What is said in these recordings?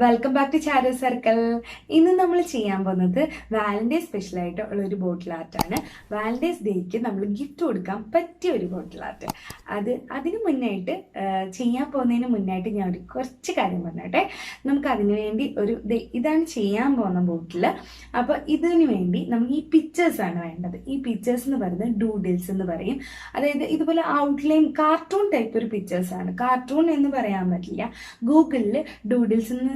Welcome back to Charu circle. ഇന്ന് നമ്മൾ ചെയ്യാൻ പോകുന്നത് വാലന്റൈൻസ് സ്പെഷ്യൽ ആയിട്ട് ഉള്ള ഒരു ബോട്ടിൽ ആർട്ടാണ്. വാലന്റൈൻസ് ഡേക്ക് നമ്മൾ ഗിഫ്റ്റ് കൊടുക്കാൻ പറ്റിയ ഒരു ബോട്ടിൽ ആർട്ട്. അതിന് മുന്നായിട്ട് ചെയ്യാൻ പോകുന്നതിന് മുന്നായിട്ട് ഞാൻ ഒരു കുറച്ച് കാര്യം പറഞ്ഞോട്ടെ. നമുക്ക് അതിനു വേണ്ടി ഇതാണ് ചെയ്യാൻ പോകുന്ന ബോട്ടിൽ. അപ്പോൾ ഇതിനു വേണ്ടി നമുക്ക് ഈ പിക്ചേഴ്സ് ആണ് വേണ്ടത്. ഈ പിക്ചേഴ്സ് എന്ന് പറയുന്നത് ഡൂഡിൽസ് എന്ന് പറയും. അതായത് ഇതുപോലെ ഔട്ട്ലൈൻ കാർട്ടൂൺ ടൈപ്പ് ഒരു പിക്ചേഴ്സ് ആണ്. കാർട്ടൂൺ എന്ന് പറയാൻ പറ്റില്ല. ഗൂഗിളിൽ ഡൂഡിൽസ് എന്ന്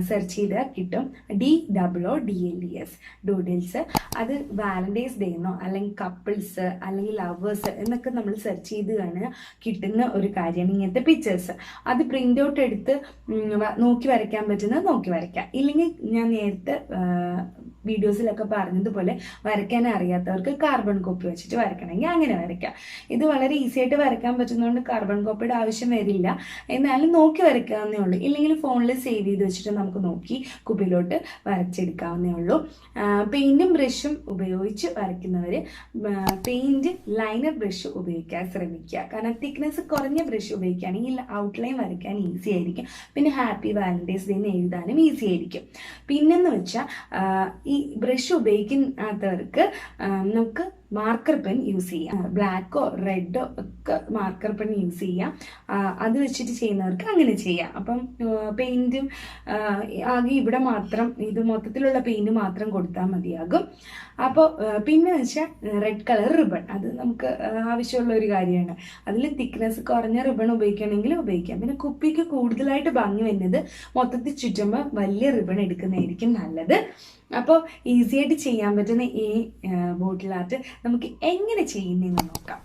സെർച്ച് ചെയ്താൽ കിട്ടും. DOODLES doodles. അത് വാലന്റൈൻസ് ഡേ എന്നോ അല്ലെങ്കിൽ കപ്പിൾസ് അല്ലെങ്കിൽ ലവേഴ്സ് എന്നൊക്കെ നമ്മൾ സെർച്ച് ചെയ്ത് കഴിഞ്ഞാൽ കിട്ടുന്ന ഒരു കാര്യമാണ് ഇങ്ങനത്തെ പിക്ചേഴ്സ്. അത് പ്രിന്റ് ഔട്ട് എടുത്ത് നോക്കി വരയ്ക്കാൻ പറ്റുന്നത് നോക്കി വരയ്ക്കാം. ഇല്ലെങ്കിൽ ഞാൻ നേരത്തെ വീഡിയോസിലൊക്കെ പറഞ്ഞതുപോലെ വരയ്ക്കാൻ അറിയാത്തവർക്ക് കാർബൺ കോപ്പി വെച്ചിട്ട് വരയ്ക്കണമെങ്കിൽ അങ്ങനെ വരയ്ക്കാം. ഇത് വളരെ ഈസി ആയിട്ട് വരയ്ക്കാൻ പറ്റുന്നതുകൊണ്ട് കാർബൺ കോപ്പിയുടെ ആവശ്യം വരില്ല. എന്നാലും നോക്കി വരയ്ക്കാവുന്നേ ഉള്ളൂ. ഇല്ലെങ്കിൽ ഫോണിൽ സേവ് ചെയ്ത് വെച്ചിട്ട് നമുക്ക് നോക്കി കുപ്പിയിലോട്ട് വരച്ചെടുക്കാവുന്നേ ഉള്ളൂ. പെയിന്റും ബ്രഷും ഉപയോഗിച്ച് വരയ്ക്കുന്നവർ പെയിന്റ് ലൈനർ ബ്രഷ് ഉപയോഗിക്കാൻ ശ്രമിക്കുക. കാരണം തിക്നെസ് കുറഞ്ഞ ബ്രഷ് ഉപയോഗിക്കുകയാണെങ്കിൽ ഔട്ട്ലൈൻ വരയ്ക്കാൻ ഈസി ആയിരിക്കും. പിന്നെ ഹാപ്പി വാലന്റൈൻസ് ഡേ എന്ന് എഴുതാനും ഈസി ആയിരിക്കും. പിന്നെന്ന് വെച്ചാൽ ഈ ബ്രഷ് ഉപയോഗിക്കാത്തവർക്ക് നമുക്ക് മാർക്കർ പെൻ യൂസ് ചെയ്യാം. ബ്ലാക്കോ റെഡോ ഒക്കെ മാർക്കർ പെൻ യൂസ് ചെയ്യാം. അത് വെച്ചിട്ട് ചെയ്യുന്നവർക്ക് അങ്ങനെ ചെയ്യാം. അപ്പം പെയിന്റും ആകെ ഇവിടെ മാത്രം ഇത് മൊത്തത്തിലുള്ള പെയിന്റ് മാത്രം കൊടുത്താൽ മതിയാകും. അപ്പോൾ പിന്നെ വെച്ചാൽ റെഡ് കളർ റിബൺ, അത് നമുക്ക് ആവശ്യമുള്ള ഒരു കാര്യമാണ്. അതിൽ തിക്നെസ് കുറഞ്ഞ റിബൺ ഉപയോഗിക്കണമെങ്കിൽ ഉപയോഗിക്കാം. പിന്നെ കുപ്പിക്ക് കൂടുതലായിട്ട് ഭംഗി വരുന്നത് മൊത്തത്തിൽ ചുറ്റുമ്പോൾ വലിയ റിബൺ എടുക്കുന്നതായിരിക്കും നല്ലത്. അപ്പോൾ ഈസി ആയിട്ട് ചെയ്യാൻ പറ്റുന്ന ഈ ബോട്ടിൽ ആർട്ട് നമുക്ക് എങ്ങനെ ചെയ്യുന്നതെന്ന് നോക്കാം.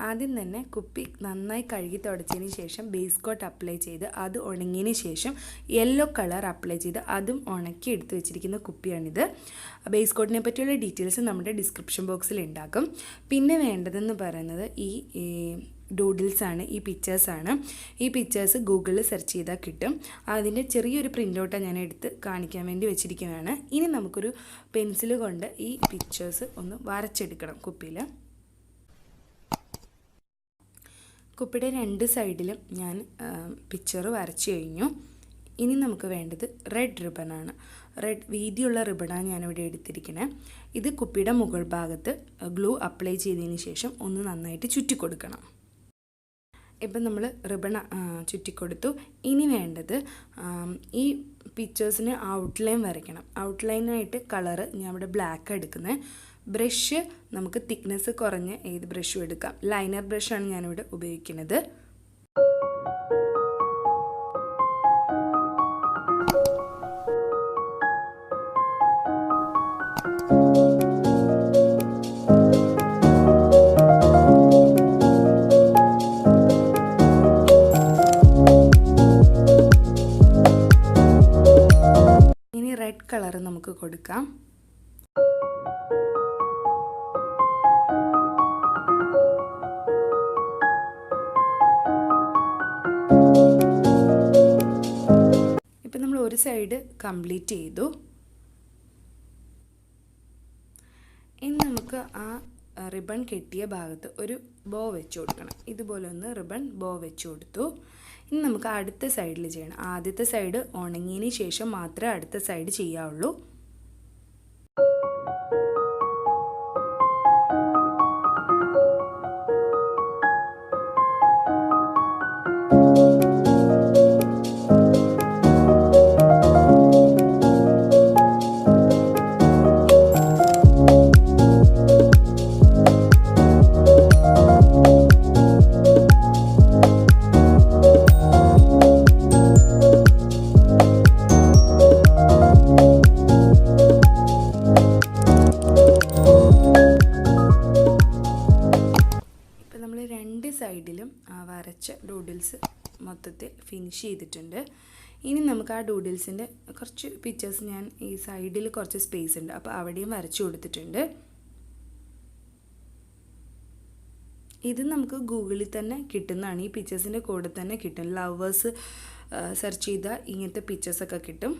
ആദ്യം തന്നെ കുപ്പി നന്നായി കഴുകി തുടച്ചതിന് ശേഷം ബേസ് കോട്ട് അപ്ലൈ ചെയ്ത് അത് ഉണങ്ങിയതിന് ശേഷം യെല്ലോ കളർ അപ്ലൈ ചെയ്ത് അതും ഉണക്കി എടുത്ത് വെച്ചിരിക്കുന്ന കുപ്പിയാണിത്. ബേസ് കോട്ടിനെ പറ്റിയുള്ള ഡീറ്റെയിൽസ് നമ്മുടെ ഡിസ്ക്രിപ്ഷൻ ബോക്സിൽ ഉണ്ടാക്കും. പിന്നെ വേണ്ടതെന്ന് പറയുന്നത് ഈ ഡൂഡിൽസാണ്, ഈ പിക്ചേഴ്സാണ്. ഈ പിക്ചേഴ്സ് ഗൂഗിളിൽ സെർച്ച് ചെയ്താൽ കിട്ടും. അതിൻ്റെ ചെറിയൊരു പ്രിൻ്റ് ഔട്ടാണ് ഞാൻ എടുത്ത് കാണിക്കാൻ വേണ്ടി വെച്ചിരിക്കുന്നതാണ്. ഇനി നമുക്കൊരു പെൻസിൽ കൊണ്ട് ഈ പിക്ചേഴ്സ് ഒന്ന് വരച്ചെടുക്കണം കുപ്പിയിൽ. കുപ്പിയുടെ രണ്ട് സൈഡിലും ഞാൻ പിക്ചർ വരച്ചു കഴിഞ്ഞു. ഇനി നമുക്ക് വേണ്ടത് റെഡ് റിബണാണ്. റെഡ് വീതിയുള്ള റിബണാണ് ഞാനിവിടെ എടുത്തിരിക്കുന്നത്. ഇത് കുപ്പിയുടെ മുകൾ ഭാഗത്ത് ഗ്ലൂ അപ്ലൈ ചെയ്തതിന് ശേഷം ഒന്ന് നന്നായിട്ട് ചുറ്റി കൊടുക്കണം. ഇപ്പം നമ്മൾ റിബൺ ചുറ്റിക്കൊടുത്തു. ഇനി വേണ്ടത് ഈ പിക്ചേഴ്സിന് ഔട്ട്ലൈൻ വരയ്ക്കണം. ഔട്ട്ലൈനായിട്ട് കളറ് ഞാൻ ഇവിടെ ബ്ലാക്ക് എടുക്കുന്നത്. ബ്രഷ് നമുക്ക് തിക്നെസ് കുറഞ്ഞ് ഏത് ബ്രഷും എടുക്കാം. ലൈനർ ബ്രഷാണ് ഞാനിവിടെ ഉപയോഗിക്കുന്നത്. ഇനി റെഡ് കളർ നമുക്ക് കൊടുക്കാം. ഇപ്പം നമ്മൾ ഒരു സൈഡ് കംപ്ലീറ്റ് ചെയ്തു. ഇനി നമുക്ക് ആ റിബൺ കെട്ടിയ ഭാഗത്ത് ഒരു ബോ വെച്ച് കൊടുക്കണം. ഇതുപോലെ ഒന്ന് റിബൺ ബോ വെച്ച് കൊടുത്തു. ഇനി നമുക്ക് അടുത്ത സൈഡിൽ ചെയ്യണം. ആദ്യത്തെ സൈഡ് ഉണങ്ങിയതിന് ശേഷം മാത്രമേ അടുത്ത സൈഡ് ചെയ്യാവുള്ളൂ. സൈഡിലും വരച്ച ഡൂഡിൽസ് മൊത്തത്തിൽ ഫിനിഷ് ചെയ്തിട്ടുണ്ട്. ഇനി നമുക്ക് ആ ഡൂഡിൽസിൻ്റെ കുറച്ച് പിക്ചേഴ്സ് ഞാൻ ഈ സൈഡിൽ കുറച്ച് സ്പേസ് ഉണ്ട്, അപ്പോൾ അവിടെയും വരച്ചു കൊടുത്തിട്ടുണ്ട്. ഇത് നമുക്ക് ഗൂഗിളിൽ തന്നെ കിട്ടുന്നതാണ്. ഈ പിക്ചേഴ്സിൻ്റെ കൂടെ തന്നെ കിട്ടും. ലവേഴ്സ് സെർച്ച് ചെയ്താൽ ഇങ്ങനത്തെ പിക്ചേഴ്സൊക്കെ കിട്ടും.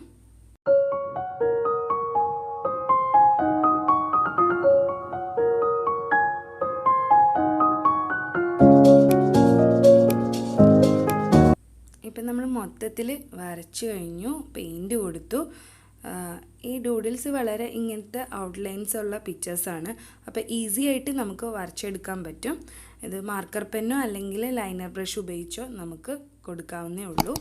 ഇപ്പം നമ്മൾ മൊത്തത്തിൽ വരച്ചു കഴിഞ്ഞു, പെയിൻറ്റ് കൊടുത്തു. ഈ ഡൂഡിൽസ് വളരെ ഇങ്ങനത്തെ ഔട്ട്ലൈൻസ് ഉള്ള പിക്ചേഴ്സാണ്. അപ്പോൾ ഈസി ആയിട്ട് നമുക്ക് വരച്ചെടുക്കാൻ പറ്റും. ഇത് മാർക്കർ പെന്നോ അല്ലെങ്കിൽ ലൈനർ ബ്രഷ് ഉപയോഗിച്ചോ നമുക്ക് കൊടുക്കാവുന്നേ ഉള്ളൂ.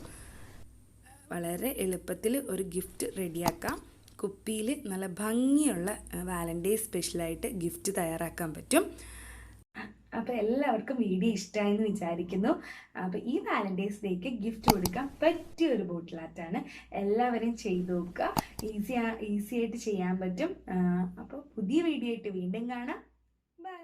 വളരെ എളുപ്പത്തിൽ ഒരു ഗിഫ്റ്റ് റെഡിയാക്കാം. കുപ്പിയിൽ നല്ല ഭംഗിയുള്ള വാലന്റൈൻസ് സ്പെഷ്യലായിട്ട് ഗിഫ്റ്റ് തയ്യാറാക്കാൻ പറ്റും. അപ്പോൾ എല്ലാവർക്കും വീഡിയോ ഇഷ്ടമായെന്ന് വിചാരിക്കുന്നു. അപ്പോൾ ഈ വാലന്റൈൻസ് ഡേക്ക് ഗിഫ്റ്റ് കൊടുക്കാൻ പറ്റിയ ഒരു ബോട്ടിൽ ആർട്ടാണ്. എല്ലാവരും ചെയ്ത് നോക്കുക. ഈസി ആയിട്ട് ചെയ്യാൻ പറ്റും. അപ്പോൾ പുതിയ വീഡിയോ ആയിട്ട് വീണ്ടും കാണാം. ബൈ.